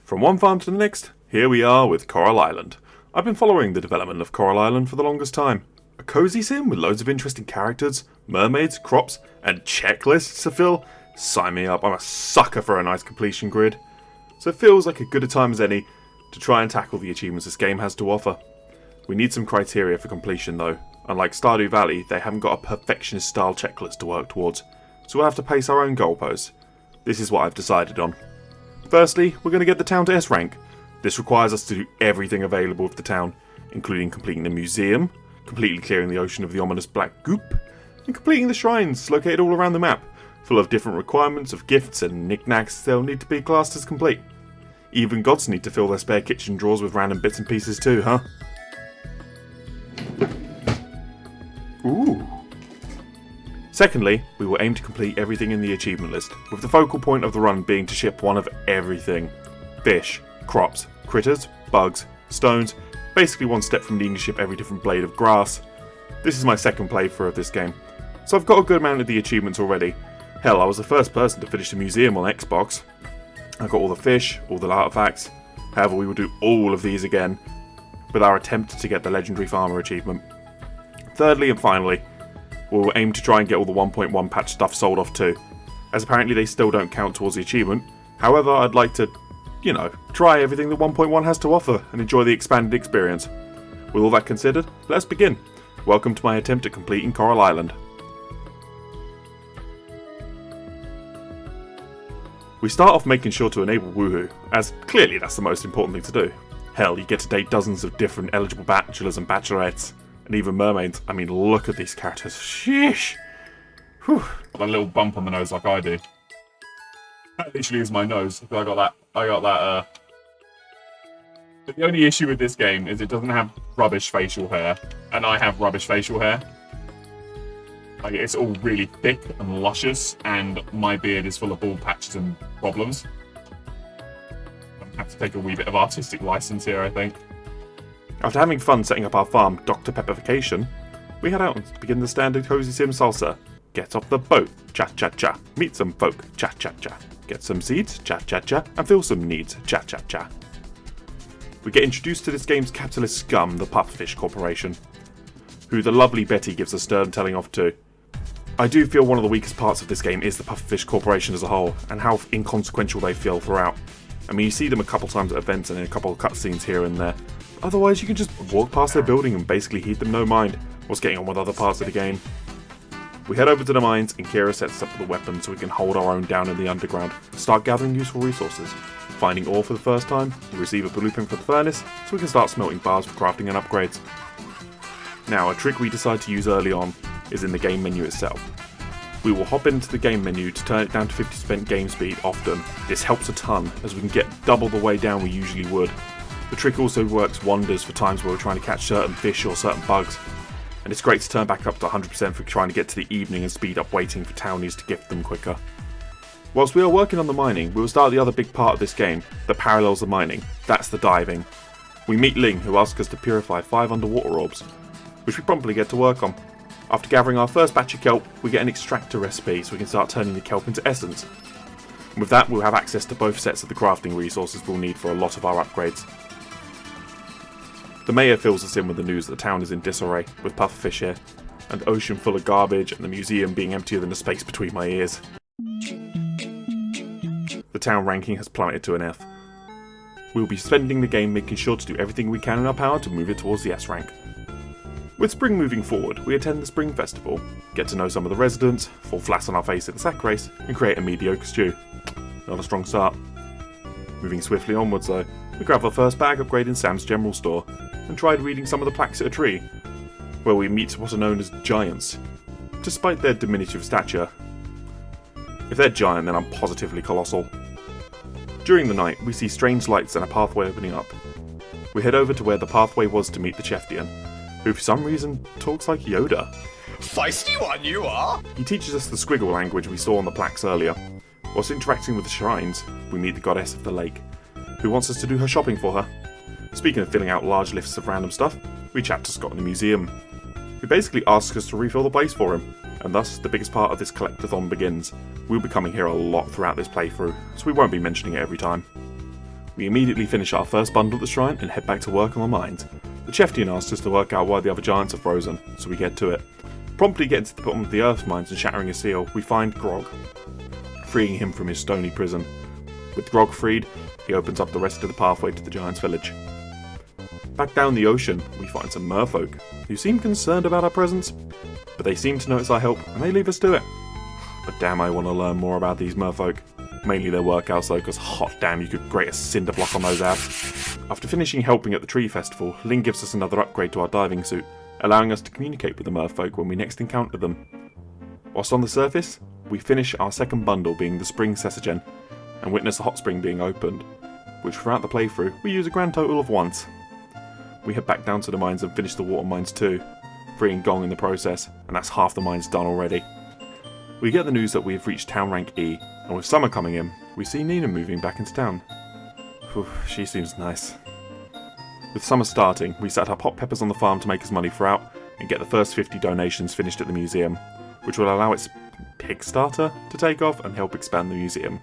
From one farm to the next, here we are with Coral Island. I've been following the development of Coral Island for the longest time. A cozy sim with loads of interesting characters, mermaids, crops, and checklists to fill? Sign me up, I'm a sucker for a nice completion grid. So it feels like a good a time as any to try and tackle the achievements this game has to offer. We need some criteria for completion though. Unlike Stardew Valley, they haven't got a perfectionist style checklist to work towards, so we'll have to pace our own goalposts. This is what I've decided on. Firstly, we're going to get the town to S rank. This requires us to do everything available with the town, including completing the museum, completely clearing the ocean of the ominous black goop, and completing the shrines located all around the map, full of different requirements of gifts and knickknacks they'll need to be classed as complete. Even gods need to fill their spare kitchen drawers with random bits and pieces too, huh? Ooh. Secondly, we will aim to complete everything in the achievement list, with the focal point of the run being to ship one of everything. Fish, crops, critters, bugs, stones, basically one step from needing to ship every different blade of grass. This is my second playthrough of this game, so I've got a good amount of the achievements already. Hell, I was the first person to finish the museum on Xbox. I got all the fish, all the artifacts. However, we will do all of these again, with our attempt to get the legendary farmer achievement. Thirdly and finally, we'll aim to try and get all the 1.1 patch stuff sold off too, as apparently they still don't count towards the achievement. However, I'd like to, try everything that 1.1 has to offer and enjoy the expanded experience. With all that considered, let's begin. Welcome to my attempt at completing Coral Island. We start off making sure to enable woohoo, as clearly that's the most important thing to do. Hell, you get to date dozens of different eligible bachelors and bachelorettes. And even mermaids. I mean, look at these characters. Sheesh! Whew. Got a little bump on the nose like I do. That literally is my nose. I got that, But the only issue with this game is it doesn't have rubbish facial hair. And I have rubbish facial hair. Like, it's all really thick and luscious, and my beard is full of bald patches and problems. I have to take a wee bit of artistic license here, I think. After having fun setting up our farm, Dr. Peppification, we head out and begin the standard cozy sim salsa. Get off the boat, cha-cha-cha. Meet some folk, cha-cha-cha. Get some seeds, cha-cha-cha. And fill some needs, cha-cha-cha. We get introduced to this game's capitalist scum, the Pufferfish Corporation, who the lovely Betty gives a stern telling off to. I do feel one of the weakest parts of this game is the Pufferfish Corporation as a whole, and how inconsequential they feel throughout. I mean, you see them a couple times at events and in a couple of cutscenes here and there. Otherwise, you can just walk past their building and basically heed them no mind what's getting on with other parts of the game. We head over to the mines and Kira sets up the weapons so we can hold our own down in the underground and start gathering useful resources. Finding ore for the first time, we receive a blueprint for the furnace so we can start smelting bars for crafting and upgrades. Now, a trick we decide to use early on is in the game menu itself. We will hop into the game menu to turn it down to 50% game speed often. This helps a ton as we can get double the way down we usually would. The trick also works wonders for times where we're trying to catch certain fish or certain bugs, and it's great to turn back up to 100% for trying to get to the evening and speed up waiting for townies to gift them quicker. Whilst we are working on the mining, we will start the other big part of this game that parallels the mining, that's the diving. We meet Ling, who asks us to purify 5 underwater orbs, which we promptly get to work on. After gathering our first batch of kelp, we get an extractor recipe so we can start turning the kelp into essence. And with that, we'll have access to both sets of the crafting resources we'll need for a lot of our upgrades. The mayor fills us in with the news that the town is in disarray, with pufferfish here, an ocean full of garbage, and the museum being emptier than the space between my ears. The town ranking has plummeted to an F. We'll be spending the game making sure to do everything we can in our power to move it towards the S rank. With spring moving forward, we attend the Spring Festival, get to know some of the residents, fall flat on our face at the sack race, and create a mediocre stew. Not a strong start. Moving swiftly onwards though, we grab our first bag upgrade in Sam's general store, and tried reading some of the plaques at a tree, where we meet what are known as giants, despite their diminutive stature. If they're giant, then I'm positively colossal. During the night, we see strange lights and a pathway opening up. We head over to where the pathway was to meet the Cheftian, who for some reason talks like Yoda. Feisty one you are! He teaches us the squiggle language we saw on the plaques earlier. Whilst interacting with the shrines, we meet the goddess of the lake, who wants us to do her shopping for her. Speaking of filling out large lists of random stuff, we chat to Scott in the museum, who basically asks us to refill the place for him, and thus the biggest part of this collectathon begins. We'll be coming here a lot throughout this playthrough, so we won't be mentioning it every time. We immediately finish our first bundle at the shrine and head back to work on our mines. The Chieftain asks us to work out why the other giants are frozen, so we get to it. Promptly getting to the bottom of the earth mines and shattering a seal, we find Grog, freeing him from his stony prison. With Grog freed, he opens up the rest of the pathway to the giant's village. Back down the ocean, we find some merfolk, who seem concerned about our presence, but they seem to notice our help and they leave us to it. But damn, I want to learn more about these merfolk. Mainly their workouts though, because hot damn, you could grate a cinder block on those abs. After finishing helping at the tree festival, Ling gives us another upgrade to our diving suit, allowing us to communicate with the merfolk when we next encounter them. Whilst on the surface, we finish our second bundle being the spring Sessagen, and witness a hot spring being opened, which throughout the playthrough we use a grand total of once. We head back down to the mines and finish the water mines too, freeing Gong in the process, and that's half the mines done already. We get the news that we have reached town rank E, and with summer coming in, we see Nina moving back into town. Whew, she seems nice. With summer starting, we set up hot peppers on the farm to make us money throughout, and get the first 50 donations finished at the museum, which will allow its pig starter to take off and help expand the museum.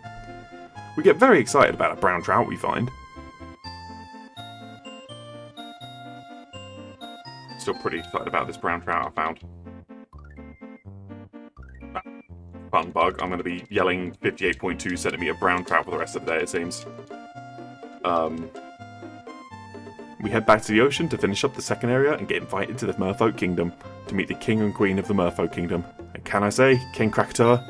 We get very excited about a brown trout we find. Still pretty excited about this brown trout I found. Fun bug. I'm going to be yelling 58.2 centimeter brown trout for the rest of the day, it seems. We head back to the ocean to finish up the second area and get invited to the Merfolk Kingdom to meet the King and Queen of the Merfolk Kingdom. And can I say, King Krakatoa,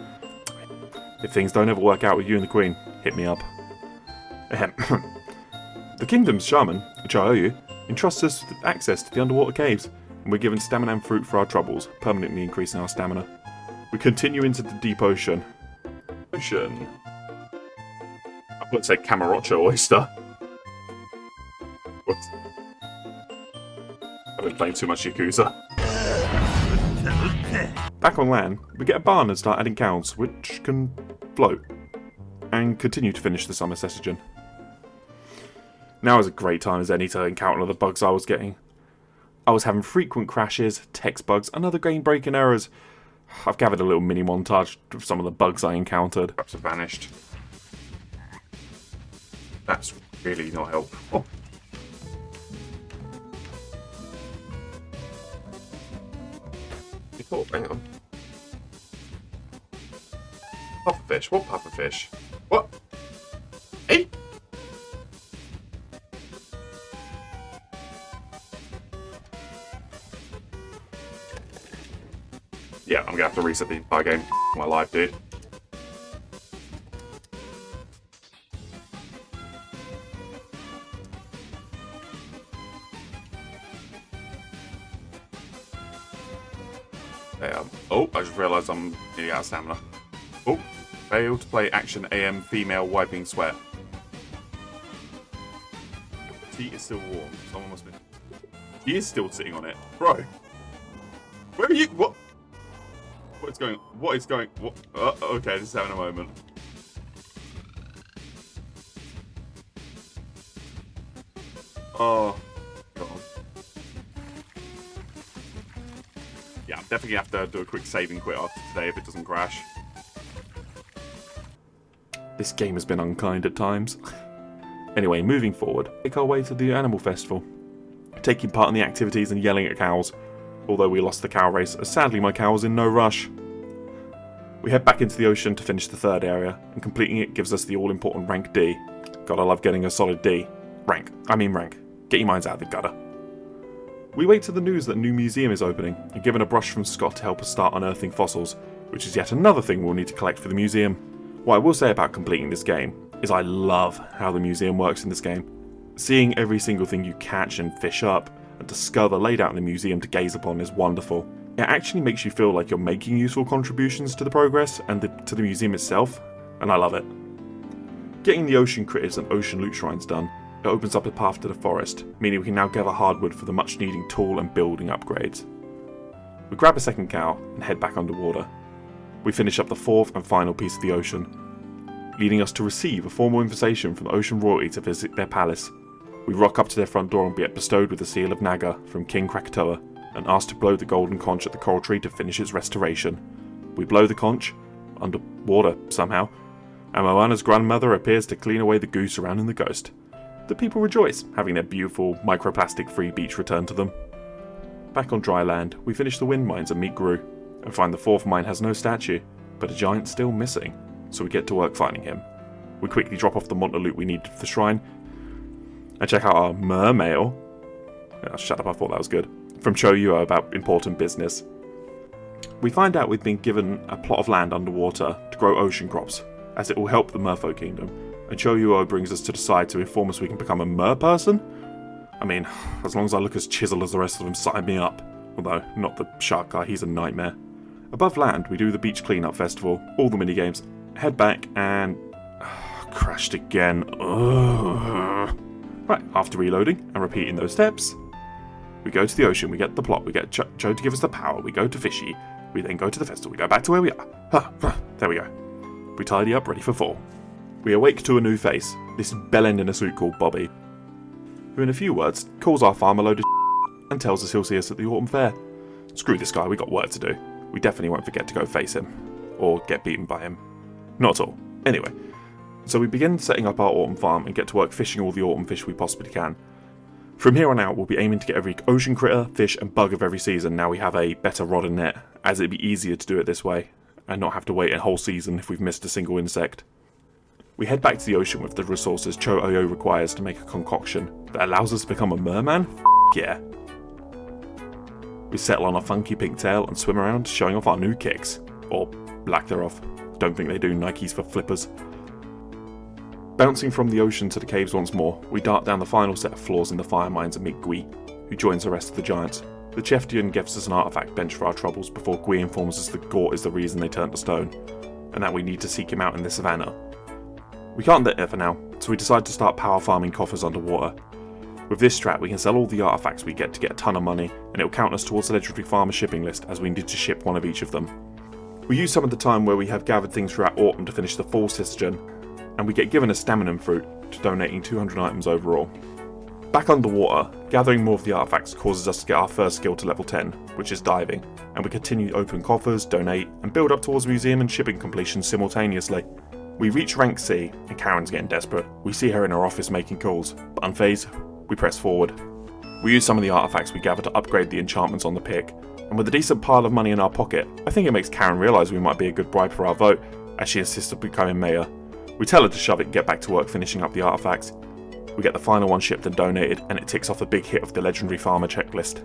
if things don't ever work out with you and the Queen, hit me up. Ahem. The Kingdom's shaman, Chaoyu, entrusts us with access to the underwater caves, and we're given stamina and fruit for our troubles, permanently increasing our stamina. We continue into the deep ocean. I would say Camarocho oyster. What? I've been playing too much Yakuza. Back on land, we get a barn and start adding cows, which can float, and continue to finish the summer Sessagen. Now is a great time as any to encounter the bugs I was getting. I was having frequent crashes, text bugs, and other game-breaking errors. I've gathered a little mini montage of some of the bugs I encountered. Perhaps have vanished. That's really not helpful. Oh, hang on. Pufferfish. What pufferfish? What? Hey! Yeah, I'm gonna have to reset the entire game. My life, dude. Oh, I just realised I'm nearly out of stamina. Oh, failed to play action AM female wiping sweat. Tea is still warm. Someone must be. He is still sitting on it, bro. Where are you? What? What is going? What is going? What? Okay, this is having a moment. Oh, God. Yeah, I'm definitely gonna have to do a quick save and quit after today if it doesn't crash. This game has been unkind at times. Anyway, moving forward, make our way to the animal festival, taking part in the activities and yelling at cows. Although we lost the cow race, as sadly my cow was in no rush. We head back into the ocean to finish the third area, and completing it gives us the all-important rank D. God, I love getting a solid D. Rank. Get your minds out of the gutter. We wait till the news that a new museum is opening, and given a brush from Scott to help us start unearthing fossils, which is yet another thing we'll need to collect for the museum. What I will say about completing this game is I love how the museum works in this game. Seeing every single thing you catch and fish up and discover laid out in the museum to gaze upon is wonderful. It actually makes you feel like you're making useful contributions to the progress and to the museum itself, and I love it. Getting the ocean critters and ocean loot shrines done, it opens up a path to the forest, meaning we can now gather hardwood for the much needed tool and building upgrades. We grab a second cow and head back underwater. We finish up the fourth and final piece of the ocean, leading us to receive a formal invitation from the ocean royalty to visit their palace. We rock up to their front door and get bestowed with the seal of Naga from King Krakatoa and asked to blow the golden conch at the coral tree to finish its restoration. We blow the conch, underwater somehow, and Moana's grandmother appears to clean away the goo surrounding the ghost. The people rejoice, having their beautiful, microplastic-free beach returned to them. Back on dry land, we finish the wind mines and meet Gru, and find the fourth mine has no statue, but a giant still missing, so we get to work finding him. We quickly drop off the monster loot we needed for the shrine, and check out our mermail. Oh, shut up, I thought that was good. From Choyuo about important business. We find out we've been given a plot of land underwater to grow ocean crops, as it will help the Merfolk Kingdom, and Choyuo brings us to decide to inform us we can become a mer person? I mean, as long as I look as chiseled as the rest of them, sign me up. Although, not the shark guy, he's a nightmare. Above land, we do the beach cleanup festival, all the minigames, head back, and... crashed again. Ugh. Right, after reloading and repeating those steps, we go to the ocean, we get the plot, we get Cho to give us the power, we go to Fishy, we then go to the festival, we go back to where we are. There we go. We tidy up, ready for fall. We awake to a new face, this bellend in a suit called Bobby, who in a few words calls our farm a load of and tells us he'll see us at the autumn fair. Screw this guy, we got work to do. We definitely won't forget to go face him. Or get beaten by him. Not at all. Anyway, so we begin setting up our autumn farm and get to work fishing all the autumn fish we possibly can. From here on out, we'll be aiming to get every ocean critter, fish and bug of every season now we have a better rod and net, as it'd be easier to do it this way, and not have to wait a whole season if we've missed a single insect. We head back to the ocean with the resources Cho-Oyo requires to make a concoction that allows us to become a merman? Yeah. We settle on a funky pink tail and swim around showing off our new kicks. Or lack thereof. Don't think they do Nikes for flippers. Bouncing from the ocean to the caves once more, we dart down the final set of floors in the fire mines and meet Gui, who joins the rest of the giants. The Cheftian gives us an artifact bench for our troubles before Gui informs us that Gort is the reason they turned to stone, and that we need to seek him out in the savannah. We can't get there for now, so we decide to start power farming coffers underwater. With this strat, we can sell all the artifacts we get to get a ton of money, and it will count us towards the legendary farmer shipping list as we need to ship one of each of them. We use some of the time where we have gathered things throughout autumn to finish the fall cistern, and we get given a stamina fruit to donating 200 items overall. Back underwater, gathering more of the artifacts causes us to get our first skill to level 10, which is diving, and we continue to open coffers, donate, and build up towards museum and shipping completion simultaneously. We reach rank C, and Karen's getting desperate. We see her in her office making calls, but unfazed, we press forward. We use some of the artifacts we gather to upgrade the enchantments on the pick, and with a decent pile of money in our pocket, I think it makes Karen realise we might be a good bribe for our vote, as she insists on becoming mayor. We tell her to shove it and get back to work finishing up the artifacts. We get the final one shipped and donated, and it ticks off a big hit of the legendary farmer checklist.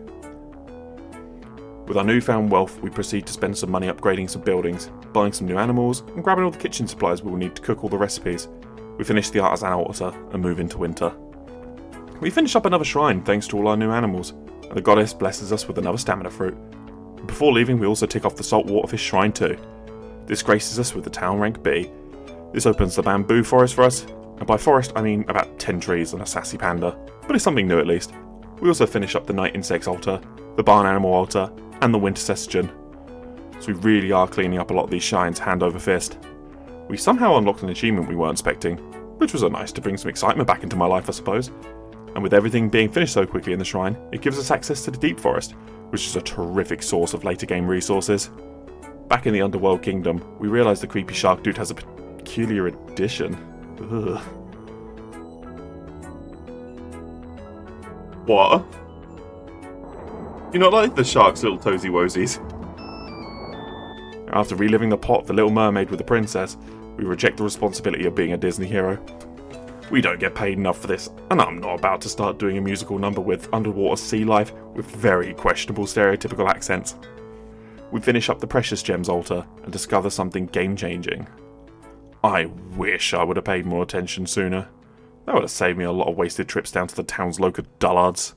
With our newfound wealth, we proceed to spend some money upgrading some buildings, buying some new animals, and grabbing all the kitchen supplies we will need to cook all the recipes. We finish the artisan altar and move into winter. We finish up another shrine thanks to all our new animals, and the goddess blesses us with another stamina fruit. Before leaving, we also tick off the saltwater fish shrine too. This graces us with the town rank B. This opens the bamboo forest for us, and by forest I mean about 10 trees and a sassy panda, but it's something new at least. We also finish up the night insects altar, the barn animal altar, and the winter session. So we really are cleaning up a lot of these shrines hand over fist. We somehow unlocked an achievement we weren't expecting, which was nice to bring some excitement back into my life I suppose. And with everything being finished so quickly in the shrine, it gives us access to the deep forest, which is a terrific source of later game resources. Back in the underworld kingdom, we realise the creepy shark dude has a peculiar addition. Ugh. What? You not like the shark's little toesy woesies? After reliving the plot of The Little Mermaid with the princess, we reject the responsibility of being a Disney hero. We don't get paid enough for this, and I'm not about to start doing a musical number with underwater sea life with very questionable stereotypical accents. We finish up the Precious Gems altar and discover something game-changing. I wish I would have paid more attention sooner. That would have saved me a lot of wasted trips down to the town's local dullards.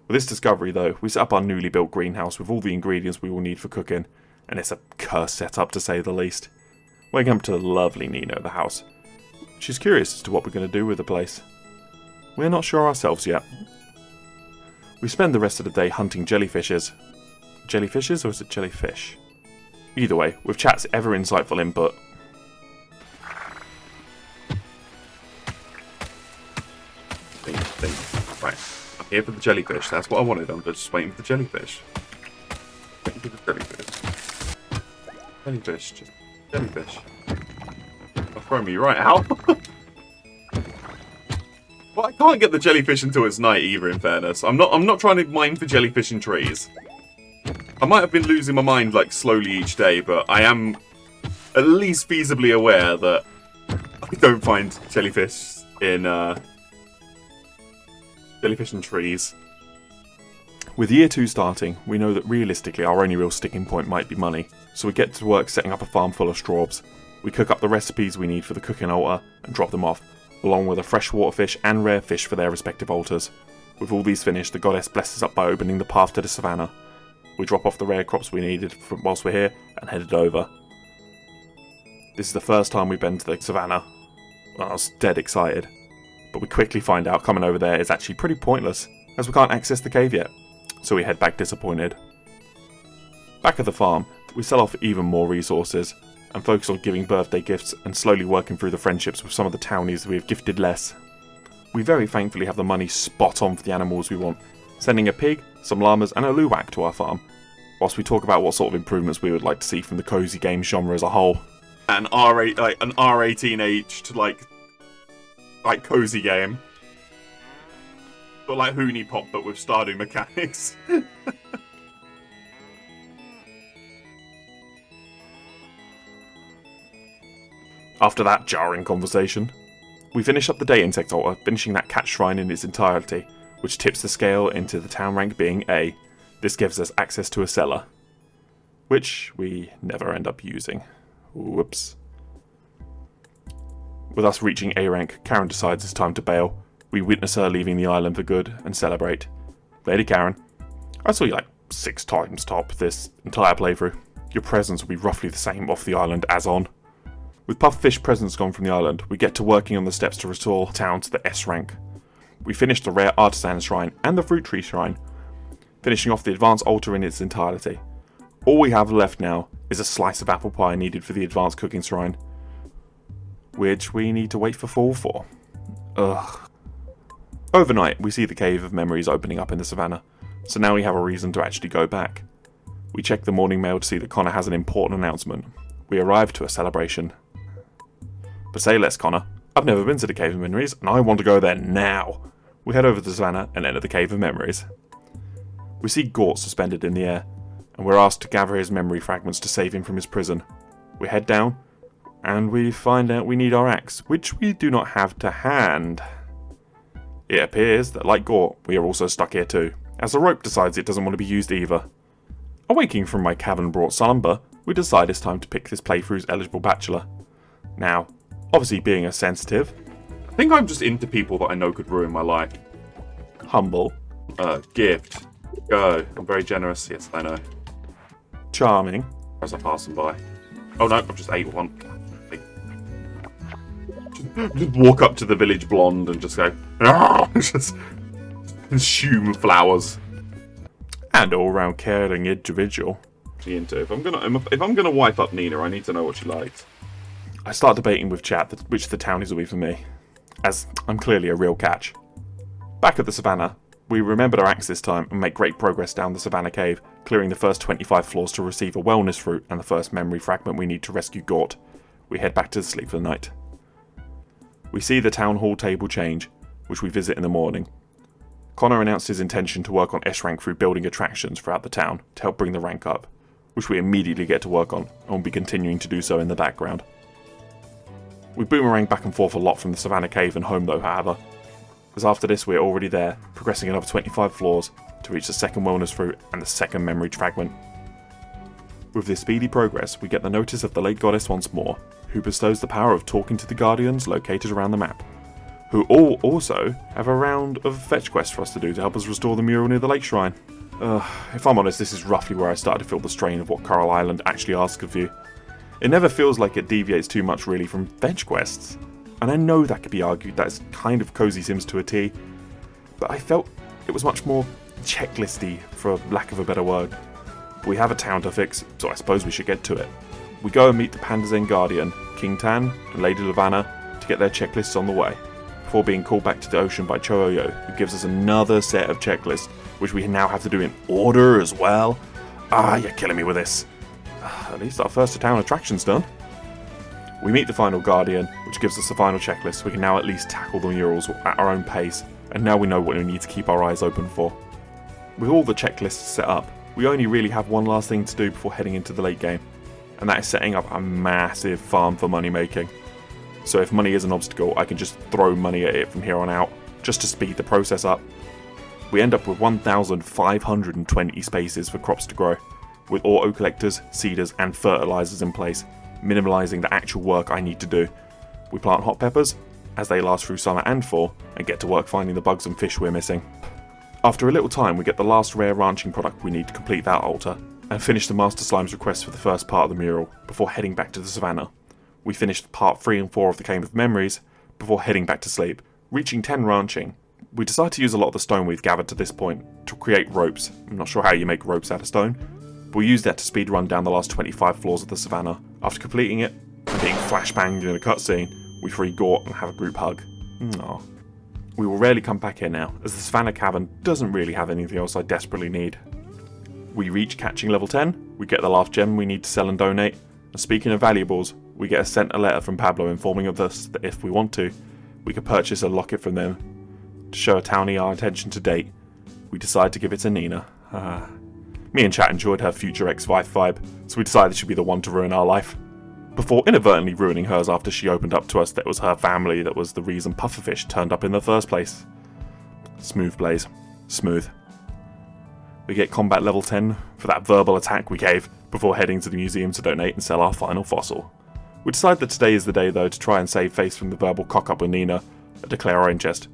With this discovery though, we set up our newly built greenhouse with all the ingredients we will need for cooking, and it's a cursed setup to say the least. Waking up to the lovely Nina at the house. She's curious as to what we're going to do with the place. We're not sure ourselves yet. We spend the rest of the day hunting jellyfishes. Jellyfishes or is it jellyfish? Either way, with chat's ever insightful input. Right, I'm here for the jellyfish. That's what I wanted. I'm just waiting for the jellyfish. Waiting for the jellyfish. Jellyfish, just jellyfish. Throw me right out. But I can't get the jellyfish until it's night either, in fairness. I'm not trying to mine for jellyfish in trees. I might have been losing my mind, like, slowly each day, but I am at least feasibly aware that I don't find jellyfish in trees. With year 2 starting, we know that realistically our only real sticking point might be money, so we get to work setting up a farm full of straws. We cook up the recipes we need for the cooking altar and drop them off, along with a freshwater fish and rare fish for their respective altars. With all these finished, the goddess blesses up by opening the path to the savannah. We drop off the rare crops we needed whilst we're here and headed over. This is the first time we've been to the savannah. I was dead excited, but we quickly find out coming over there is actually pretty pointless, as we can't access the cave yet, so we head back disappointed. Back at the farm, we sell off even more resources, and focus on giving birthday gifts and slowly working through the friendships with some of the townies we have gifted less. We very thankfully have the money spot on for the animals we want, sending a pig, some llamas and a luwak to our farm, whilst we talk about what sort of improvements we would like to see from the cozy game genre as a whole. An R18-aged, like cozy game. But like Hoonie Pop, but with Stardew mechanics. After that jarring conversation, we finish up the day insect altar, finishing that cat shrine in its entirety, which tips the scale into the town rank being A. This gives us access to a cellar, which we never end up using. Whoops. With us reaching A rank, Karen decides it's time to bail. We witness her leaving the island for good and celebrate. Lady Karen, I saw you like 6 times top this entire playthrough. Your presence will be roughly the same off the island as on. With Pufferfish presence gone from the island, we get to working on the steps to restore town to the S rank. We finish the rare artisan shrine and the fruit tree shrine, finishing off the advanced altar in its entirety. All we have left now is a slice of apple pie needed for the advanced cooking shrine, which we need to wait for fall for. Ugh. Overnight, we see the Cave of Memories opening up in the savannah, so now we have a reason to actually go back. We check the morning mail to see that Connor has an important announcement. We arrive to a celebration. But say less, Connor. I've never been to the Cave of Memories, and I want to go there now. We head over to the savannah and enter the Cave of Memories. We see Gort suspended in the air, and we're asked to gather his memory fragments to save him from his prison. We head down, and we find out we need our axe, which we do not have to hand. It appears that, like Gort, we are also stuck here too, as the rope decides it doesn't want to be used either. Awaking from my cavern-brought slumber, we decide it's time to pick this playthrough's eligible bachelor. Now, obviously being a sensitive, I think I'm just into people that I know could ruin my life. Humble. Gift. Go. I'm very generous, yes, I know. Charming. As I pass them by. Oh no, I've just ate one. Just walk up to the village blonde and just go, just consume flowers. And all-round caring individual. Into. If I'm gonna wipe up Nina, I need to know what she likes. I start debating with chat which the townies will be for me, as I'm clearly a real catch. Back at the savannah, we remembered our axe this time and make great progress down the savannah cave, clearing the first 25 floors to receive a wellness fruit and the first memory fragment we need to rescue Gort. We head back to sleep for the night. We see the town hall table change, which we visit in the morning. Connor announced his intention to work on S rank through building attractions throughout the town to help bring the rank up, which we immediately get to work on and will be continuing to do so in the background. We boomerang back and forth a lot from the savannah cave and home though, however, as after this we are already there, progressing another 25 floors to reach the second wellness fruit and the second memory fragment. With this speedy progress, we get the notice of the late goddess once more, who bestows the power of talking to the guardians located around the map, who all also have a round of fetch quests for us to do to help us restore the mural near the lake shrine. If I'm honest, this is roughly where I started to feel the strain of what Coral Island actually asks of you. It never feels like it deviates too much really from fetch quests, and I know that could be argued that it's kind of Cozy Sims to a T, but I felt it was much more checklisty, for lack of a better word. But we have a town to fix, so I suppose we should get to it. We go and meet the Pandazen Guardian, King Tan and Lady Lavanna, to get their checklists on the way, before being called back to the ocean by Chooyo, who gives us another set of checklists, which we now have to do in order as well. You're killing me with this. At least our first town attraction's done. We meet the final guardian, which gives us the final checklist. We can now at least tackle the murals at our own pace, and now we know what we need to keep our eyes open for. With all the checklists set up, we only really have one last thing to do before heading into the late game, and that is setting up a massive farm for money making. So if money is an obstacle, I can just throw money at it from here on out, just to speed the process up. We end up with 1,520 spaces for crops to grow, with auto collectors, seeders and fertilisers in place, minimalising the actual work I need to do. We plant hot peppers, as they last through summer and fall, and get to work finding the bugs and fish we're missing. After a little time, we get the last rare ranching product we need to complete that altar, and finish the Master Slime's request for the first part of the mural, before heading back to the savannah. We finished part 3 and 4 of the Game of Memories, before heading back to sleep, reaching 10 ranching. We decide to use a lot of the stone we've gathered to this point to create ropes. I'm not sure how you make ropes out of stone, but we'll use that to speed run down the last 25 floors of the savannah. After completing it, and being flashbanged in a cutscene, we free Gort and have a group hug. Aww. We will rarely come back here now, as the savannah cavern doesn't really have anything else I desperately need. We reach catching level 10, we get the last gem we need to sell and donate, and speaking of valuables, we get sent a letter from Pablo informing us that if we want to, we could purchase a locket from them. To show a townie our attention to date, we decide to give it to Nina. Me and Chat enjoyed her future ex-wife vibe, so we decided she'd be the one to ruin our life. Before inadvertently ruining hers after she opened up to us that it was her family that was the reason Pufferfish turned up in the first place. Smooth, Blaze. Smooth. We get combat level 10 for that verbal attack we gave before heading to the museum to donate and sell our final fossil. We decide that today is the day though to try and save face from the verbal cock-up with Nina and declare our interest.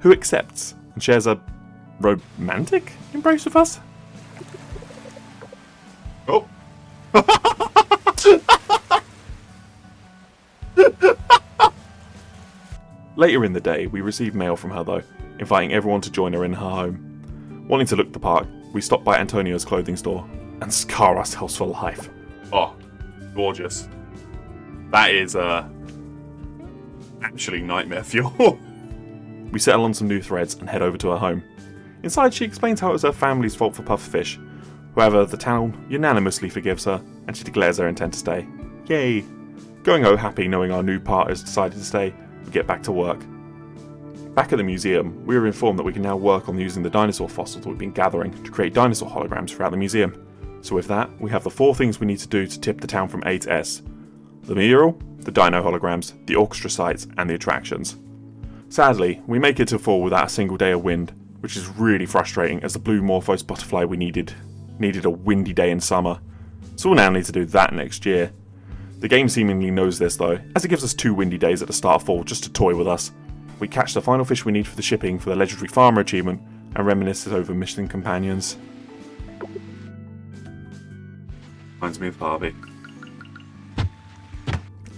Who accepts and shares a romantic embrace with us? Oh. Later in the day, we receive mail from her though, inviting everyone to join her in her home. Wanting to look the part, we stop by Antonio's clothing store and scar ourselves for life. Oh, gorgeous. That is actually nightmare fuel. We settle on some new threads and head over to her home. Inside, she explains how it was her family's fault for Pufferfish. However, the town unanimously forgives her, and she declares her intent to stay. Yay! Going home happy knowing our new part has decided to stay, we get back to work. Back at the museum, we are informed that we can now work on using the dinosaur fossils that we've been gathering to create dinosaur holograms throughout the museum. So with that, we have the 4 things we need to do to tip the town from A to S. The mural, the dino holograms, the orchestra sites, and the attractions. Sadly, we make it to fall without a single day of wind, which is really frustrating as the blue Morphos butterfly we needed a windy day in summer. So we'll now need to do that next year. The game seemingly knows this though, as it gives us 2 windy days at the start of fall just to toy with us. We catch the final fish we need for the shipping for the legendary farmer achievement, and reminisce over mission companions. Reminds me of Harvey.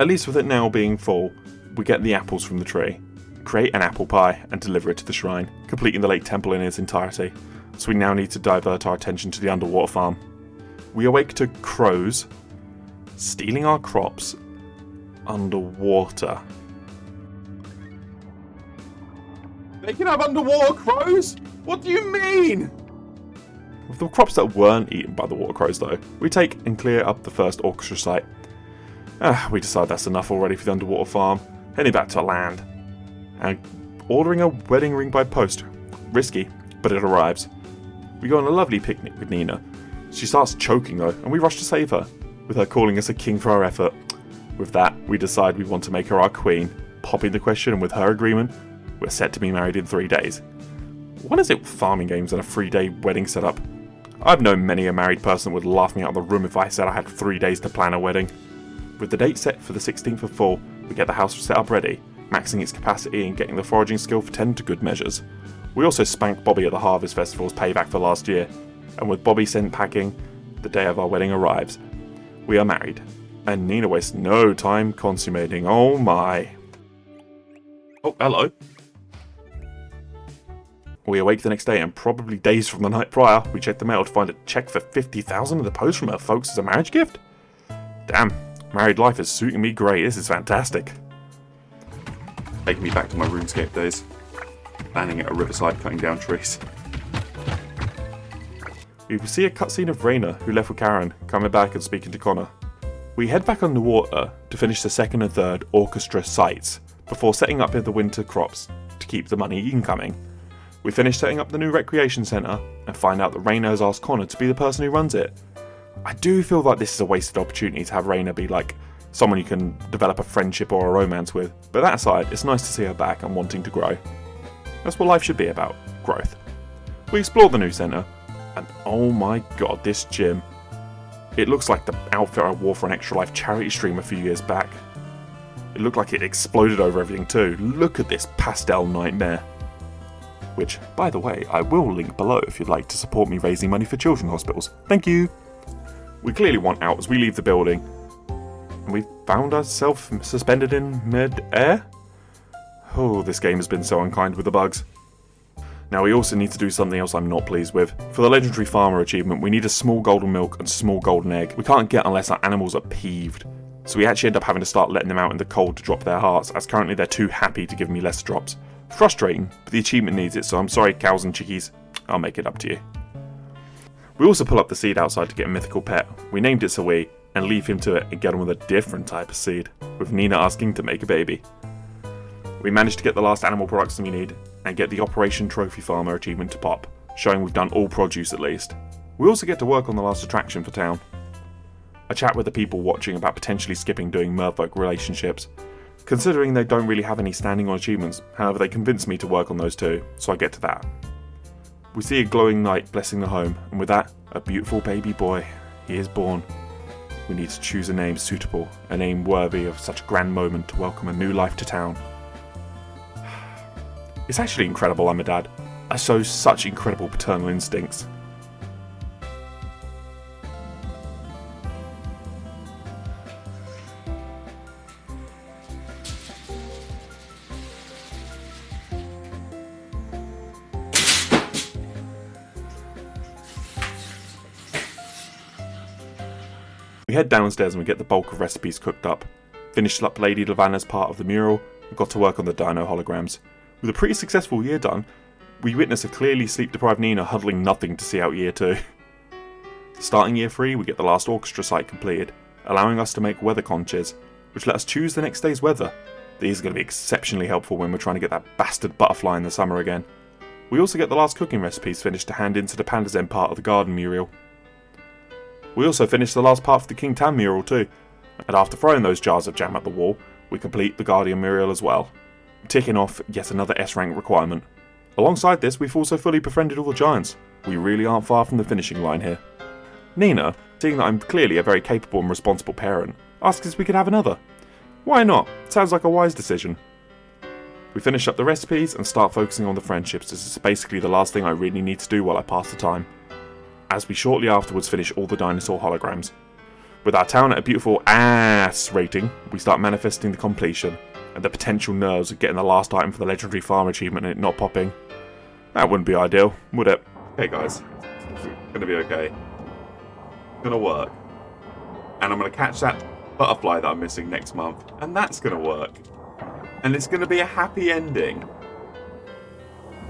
At least with it now being fall, we get the apples from the tree, create an apple pie and deliver it to the shrine, completing the lake temple in its entirety. So we now need to divert our attention to the underwater farm. We awake to crows stealing our crops underwater. They can have underwater crows? What do you mean? With the crops that weren't eaten by the water crows though, we take and clear up the first orchestra site. We decide that's enough already for the underwater farm, heading back to land. And ordering a wedding ring by post. Risky, but it arrives. We go on a lovely picnic with Nina. She starts choking though, and we rush to save her, with her calling us a king for our effort. With that, we decide we want to make her our queen, popping the question, and with her agreement, we're set to be married in 3 days. What is it with farming games and a 3-day wedding setup? I've known many a married person would laugh me out of the room if I said I had 3 days to plan a wedding. With the date set for the 16th of fall, we get the house set up ready, maxing its capacity and getting the foraging skill for 10 to good measures. We also spanked Bobby at the Harvest Festival's payback for last year, and with Bobby sent packing, the day of our wedding arrives. We are married, and Nina wastes no time consummating. Oh my. Oh, hello. We awake the next day, and probably days from the night prior, we check the mail to find a check for $50,000 in the post from her folks as a marriage gift. Damn, married life is suiting me great. This is fantastic. Taking me back to my RuneScape days. Landing at a riverside, cutting down trees. We see a cutscene of Raina, who left with Karen, coming back and speaking to Connor. We head back underwater to finish the second and third orchestra sites before setting up the winter crops to keep the money incoming. We finish setting up the new recreation centre and find out that Raina has asked Connor to be the person who runs it. I do feel like this is a wasted opportunity to have Raina be like someone you can develop a friendship or a romance with, but that aside, it's nice to see her back and wanting to grow. That's what life should be about, growth. We explore the new centre, and oh my god, this gym. It looks like the outfit I wore for an Extra Life charity stream a few years back. It looked like it exploded over everything too. Look at this pastel nightmare. Which, by the way, I will link below if you'd like to support me raising money for children's hospitals. Thank you! We clearly want out as we leave the building. And we found ourselves suspended in mid-air? Oh, this game has been so unkind with the bugs. Now we also need to do something else I'm not pleased with. For the Legendary Farmer achievement, we need a small golden milk and small golden egg. We can't get unless our animals are peeved. So we actually end up having to start letting them out in the cold to drop their hearts, as currently they're too happy to give me less drops. Frustrating, but the achievement needs it, so I'm sorry cows and chickies. I'll make it up to you. We also pull up the seed outside to get a mythical pet. We named it Sawee, and leave him to it and get on with a different type of seed, with Nina asking to make a baby. We manage to get the last animal products we need, and get the Operation Trophy Farmer achievement to pop, showing we've done all produce at least. We also get to work on the last attraction for town. I chat with the people watching about potentially skipping doing merfolk relationships, considering they don't really have any standing on achievements. However, they convince me to work on those too, so I get to that. We see a glowing light blessing the home, and with that, a beautiful baby boy. He is born. We need to choose a name suitable, a name worthy of such a grand moment to welcome a new life to town. It's actually incredible I'm a dad. I show such incredible paternal instincts. We head downstairs and we get the bulk of recipes cooked up. Finished up Lady Lavanna's part of the mural and got to work on the dino holograms. With a pretty successful year done, we witness a clearly sleep-deprived Nina huddling nothing to see out year 2. Starting year 3, we get the last orchestra site completed, allowing us to make weather conches, which let us choose the next day's weather. These are going to be exceptionally helpful when we're trying to get that bastard butterfly in the summer again. We also get the last cooking recipes finished to hand into the Panda's End part of the garden mural. We also finished the last part of the King Tam mural too, and after throwing those jars of jam at the wall, we complete the Guardian mural as well, ticking off yet another S-rank requirement. Alongside this, we've also fully befriended all the giants. We really aren't far from the finishing line here. Nina, seeing that I'm clearly a very capable and responsible parent, asks if we could have another. Why not? Sounds like a wise decision. We finish up the recipes and start focusing on the friendships, as it's basically the last thing I really need to do while I pass the time, as we shortly afterwards finish all the dinosaur holograms. With our town at a beautiful ass rating, we start manifesting the completion, and the potential nerves of getting the last item for the Legendary Farm achievement and it not popping. That wouldn't be ideal, would it? Hey guys, it's gonna be okay. It's gonna work. And I'm gonna catch that butterfly that I'm missing next month, and that's gonna work. And it's gonna be a happy ending.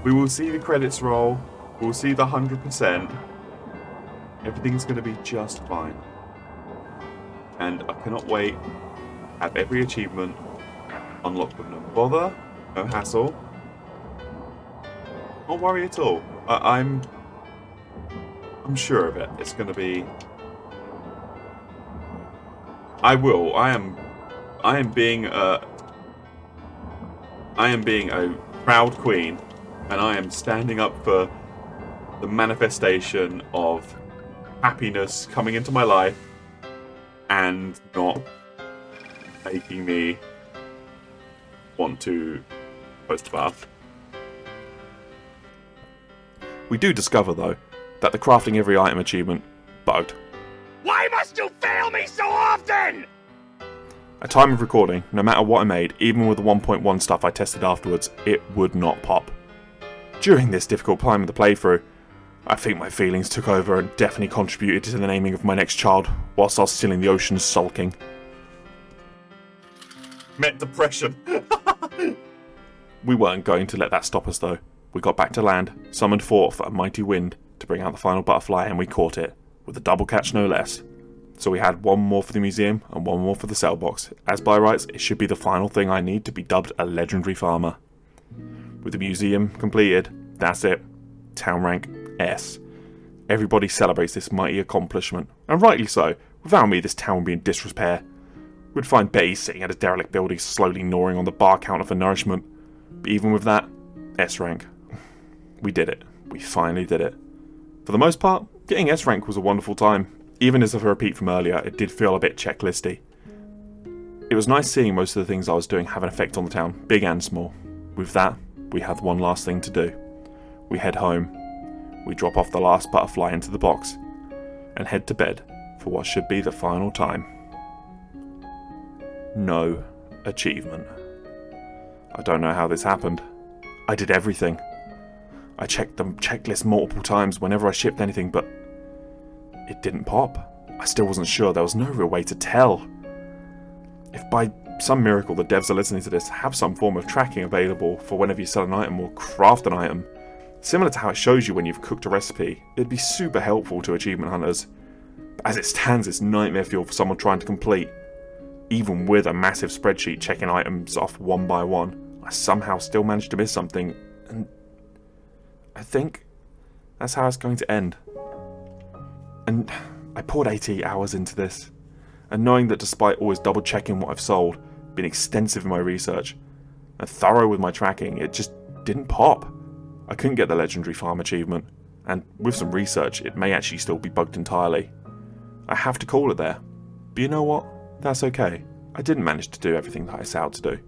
We will see the credits roll, we'll see the 100%. Everything's going to be just fine. And I cannot wait to have every achievement unlocked with no bother, no hassle. Don't worry at all. I'm sure of it. It's going to be... I am being a proud queen, and I am standing up for the manifestation of happiness coming into my life and not making me want to post a bath. We do discover, though, that the crafting every item achievement bugged. Why must you fail me so often? At time of recording, no matter what I made, even with the 1.1 stuff I tested afterwards, it would not pop. During this difficult time of the playthrough, I think my feelings took over and definitely contributed to the naming of my next child, whilst I was still in the ocean sulking. Met depression. We weren't going to let that stop us though. We got back to land, summoned forth a mighty wind to bring out the final butterfly, and we caught it, with a double catch no less. So we had one more for the museum and one more for the cell box. As by rights, it should be the final thing I need to be dubbed a legendary farmer. With the museum completed, that's it. Town rank S. Everybody celebrates this mighty accomplishment, and rightly so. Without me, this town would be in disrepair. We'd find Betty sitting at a derelict building, slowly gnawing on the bar counter for nourishment. But even with that, S rank. We did it. We finally did it. For the most part, getting S rank was a wonderful time. Even as if I repeat from earlier, it did feel a bit checklisty. It was nice seeing most of the things I was doing have an effect on the town, big and small. With that, we have one last thing to do. We head home. We drop off the last butterfly into the box and head to bed for what should be the final time. No achievement. I don't know how this happened. I did everything. I checked the checklist multiple times whenever I shipped anything, but it didn't pop. I still wasn't sure. There was no real way to tell. If by some miracle the devs are listening to this have some form of tracking available for whenever you sell an item or craft an item, similar to how it shows you when you've cooked a recipe, it'd be super helpful to achievement hunters. But as it stands, it's nightmare fuel for someone trying to complete. Even with a massive spreadsheet checking items off one by one, I somehow still managed to miss something, and I think that's how it's going to end. And I poured 80 hours into this, and knowing that despite always double checking what I've sold, being extensive in my research, and thorough with my tracking, it just didn't pop. I couldn't get the legendary farm achievement, and with some research it may actually still be bugged entirely. I have to call it there. But you know what? That's okay. I didn't manage to do everything that I set out to do.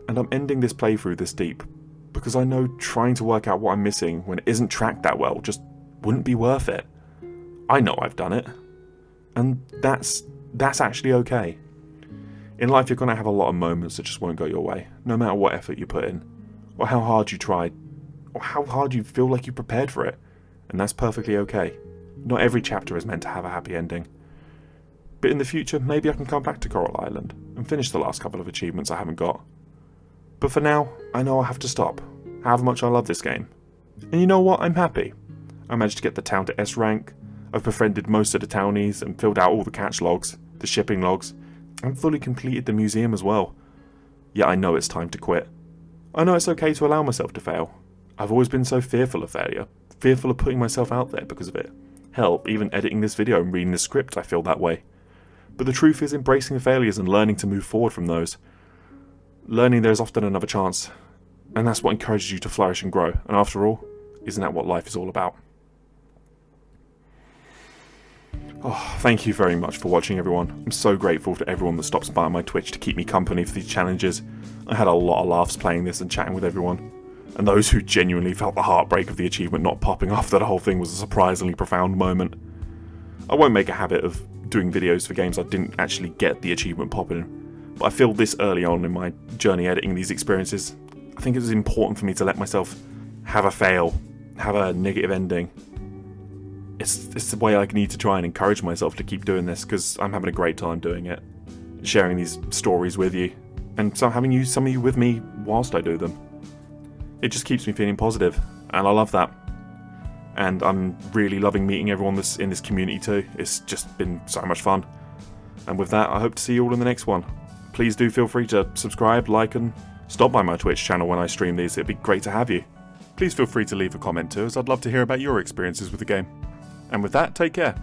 And I'm ending this playthrough this deep, because I know trying to work out what I'm missing when it isn't tracked that well just wouldn't be worth it. I know I've done it. And that's actually okay. In life you're going to have a lot of moments that just won't go your way, no matter what effort you put in, or how hard you tried, or how hard you feel like you prepared for it. And that's perfectly okay. Not every chapter is meant to have a happy ending. But in the future, maybe I can come back to Coral Island and finish the last couple of achievements I haven't got. But for now, I know I have to stop, however much I love this game. And you know what? I'm happy. I managed to get the town to S rank, I've befriended most of the townies and filled out all the catch logs, the shipping logs, and fully completed the museum as well. Yet I know it's time to quit. I know it's okay to allow myself to fail. I've always been so fearful of failure, fearful of putting myself out there because of it. Hell, even editing this video and reading the script I feel that way. But the truth is embracing the failures and learning to move forward from those. Learning there's often another chance, and that's what encourages you to flourish and grow, and after all, isn't that what life is all about? Oh, thank you very much for watching, everyone. I'm so grateful to everyone that stops by on my Twitch to keep me company for these challenges. I had a lot of laughs playing this and chatting with everyone, and those who genuinely felt the heartbreak of the achievement not popping after the whole thing was a surprisingly profound moment. I won't make a habit of doing videos for games I didn't actually get the achievement popping, but I feel this early on in my journey editing these experiences, I think it was important for me to let myself have a fail, have a negative ending. It's the way I need to try and encourage myself to keep doing this, because I'm having a great time doing it, sharing these stories with you, and so having some of you with me whilst I do them. It just keeps me feeling positive, and I love that. And I'm really loving meeting everyone that's in this community too. It's just been so much fun. And with that, I hope to see you all in the next one. Please do feel free to subscribe, like, and stop by my Twitch channel when I stream these. It'd be great to have you. Please feel free to leave a comment too, as I'd love to hear about your experiences with the game. And with that, take care.